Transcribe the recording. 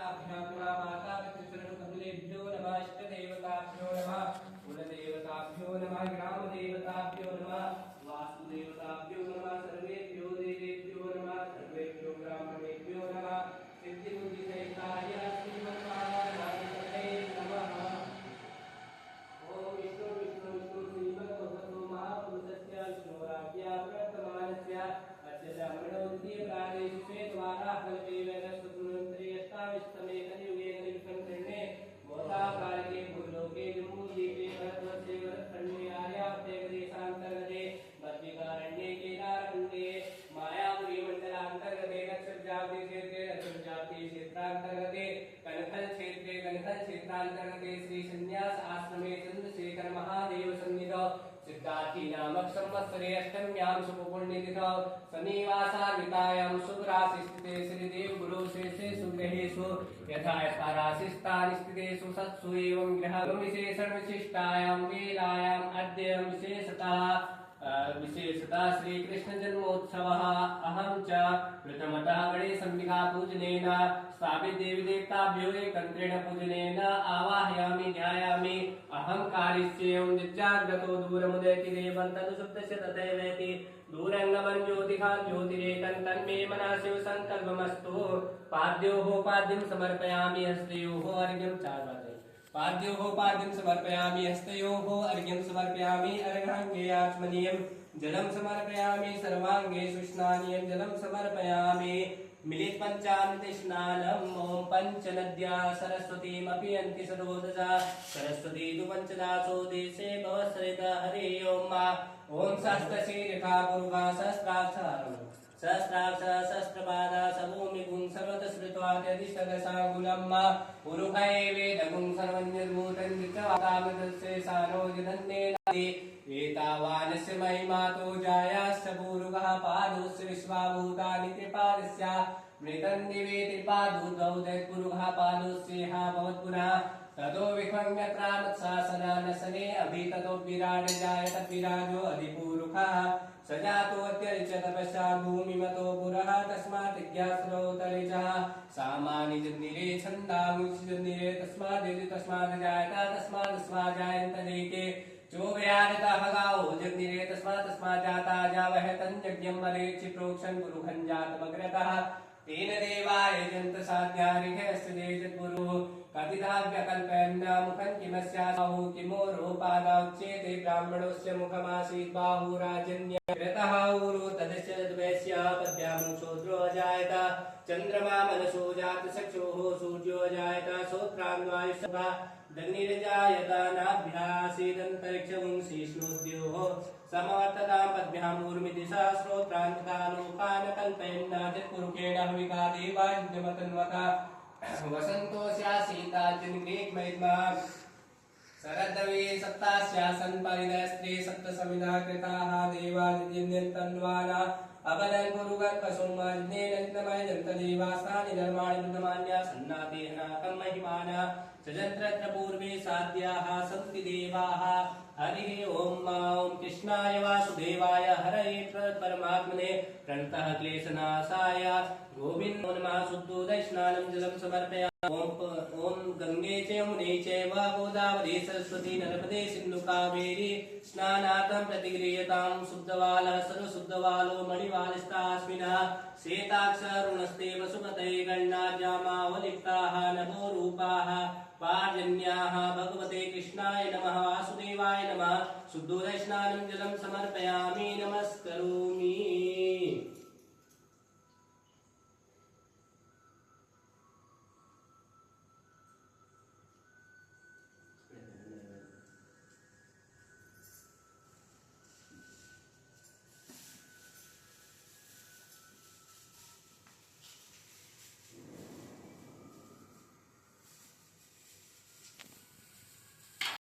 देवताभ्यां नमः माता पितृचरणकमलेभ्यो नमः इष्टदेवताभ्यो नमः कुलदेवताभ्यो नमः ग्रामदेवताभ्यो नमः वासुदेवताभ्यो नमः सर्वेभ्यो देवेभ्यो नमः सर्वेभ्यो ब्राह्मणेभ्यो नमः सिद्धिबुद्धिसहिताय श्रीमन्नारायणाय नमः। ओम विष्णु विष्णु विष्णु श्रीमद्भगवतो महापुरुषस्य विष्णुराज्ञा वर्तमानस्य अस्य ब्राह्मणोद्ये प्रादेशे श्वेतवारा कल्पे वेदस्तुमन्त्रे अष्टाविष्टमे कलियुगे कलियुगकर्णे मोदाकारके भूलोके जम्बूद्वीपे भरतवर्षे भरतखण्डे आर्यावर्ते देशान्तर्गते मध्यकारण्ये केदारखण्डे मायापुरी मण्डलान्तर्गते नक्षत्रजाति क्षेत्रे नक्षत्रजाति क्षेत्रान्तर्गते कनखल क्षेत्रे कनखल क्षेत्रान्तर्गते श्री सन्यास आश्रमे चन्द्रशेखर महादेव सन्निधौ सिद्धार्थी नामक संवत्सरे अष्टम्यां शुभपुण्यतिथौ शनिवासार्विकायां शुभराशि स्थिते श्रीदेव गुरु शेषे सुग्रहेषु यथा यथा राशिस्थानि स्थितेषु सत्सु एवं ग्रह विशेषण विशिष्टायां वेलायां अद्य विशेषतः श्री कृष्ण जन्मोत्सवः अहं च प्रथमतः गणेशम्बिका पूजनेन स्वामि देवी देवताभ्यो एकत्रेण पूजनेन आवाहयामि ध्यायामि अहंकारिष्येयं निजाग्रतो दूरमुदयति देवं तदुशब्दस्य तथैवेति दूरंगमं ज्योतिषां ज्योतिरेकं तन्मे मनः शिव संकल्पमस्तु पाद्योः पाद्यं समर्पयामि हस्तयोः अर्घ्यं चार्वते पाद्योः पाद्यं समर्पयामि हस्तयोः अर्घ्यं समर्पयामि अर्घाङ्गे आचमनीयं जलं समर्पयामि सर्वाङ्गे शुष्णानीयं जलं समर्पयामि मिलित पंचामृत स्नानम् ओम पंचनद्या सरस्वतीमपि अन्ति सरोदजा सरस्वती तु पंचदासो देशे भवसरिता हरे ओम ओम सहस्रशीर्षा पूर्वा सहस्राक्षरम् सहस्राक्ष सहस्रपादा सभूमि गुं सर्वतश्रुत्वाद्यदिशदशाङ्गुलम् पुरुषै वेदगुं सर्वन्यद्भूतं दिक्वाकामृतस्य सानो जधन्नेनादि एतावानस्य महिमातो जायाश्च पूरुगः पादोस्य विश्वाभूतानि त्रिपादस्य मृतं दिवे त्रिपादूतौ दैत्पुरुगः पादोस्येह भवत्पुनः ततो विख्वङ्ग्यत्रामत्शासनानसने अभि ततो विराट जायत विराजो अधिपूरुखः सजातो अत्यरिच तपश्चात् भूमिमतो पुरः तस्मात् ज्ञास्रोतरिचः सामानि जन्निरे छन्दामुषि जन्निरे तस्मात् जायत तस्मात् जायन्त देके जो व्यारतः गावो जन्निरे तस्मात् जाता जावह तन्यज्ञं मरेक्षि प्रोक्षन् पुरुखं जातमग्रतः तेन देवाय जन्त साध्यारिघस्य देजद्गुरुः कथिताव्यकल्पयन्ना मुखं किमस्याहु किमोरोपादाच्येते ब्राह्मणस्य मुखमासीत् बाहुराजन्यः ऊरो तदस्य द्वयस्य पद्यामुषोद्रो अजायत चन्द्रमा मनसो जातचक्षुः सूर्यो अजायत श्रोत्रान्वायुषः दन्निर्जायत नाभ्यासीदन्तरिक्षं शीष्णोद्योः समवर्ततां पद्भ्याम् ऊर्मिदिशा श्रोत्रान्तकालोकान् कल्पयन्नाचित्पुरुषेण हविका देवायुज्यमतन्वता वसन्तोऽस्यासीतार्जुनग्रीग्मैद्मा शरदवे सप्तास्यासन् परिदस्त्रे सप्तसमिधा कृताः देवादिन्यन्तन्वाना अबलन् पुरुगत्पशुमज्ञेनन्तमयजन्तदेवास्तानि धर्माणि बुद्धमान्या सन्नादेहनाकं महिमाना सजन्त्रत्र पूर्वे साध्याः सन्ति देवाः हरिः ओम कृष्णाय वासुदेवाय हरये परमात्मने प्रणतः क्लेशनाशाय गोविन्दो नमः शुद्धोदयस्नानं जलं समर्पयामि ओम गंगे च यमुने चैव गोदावरी सरस्वती नर्मदे सिन्धु कावेरी स्नानार्थं प्रतिगृह्यतां शुद्धवालः सर्वशुद्धवालो मणिवालस्तास्मिनः श्वेताक्षरुणस्ते वसुमते गण्डाजामावलिप्ताः नभो रूपाः पार्जन्याः भगवते कृष्णाय नमः वासुदेवाय नमः शुद्धोदयस्नानं जलं समर्पयामि नमः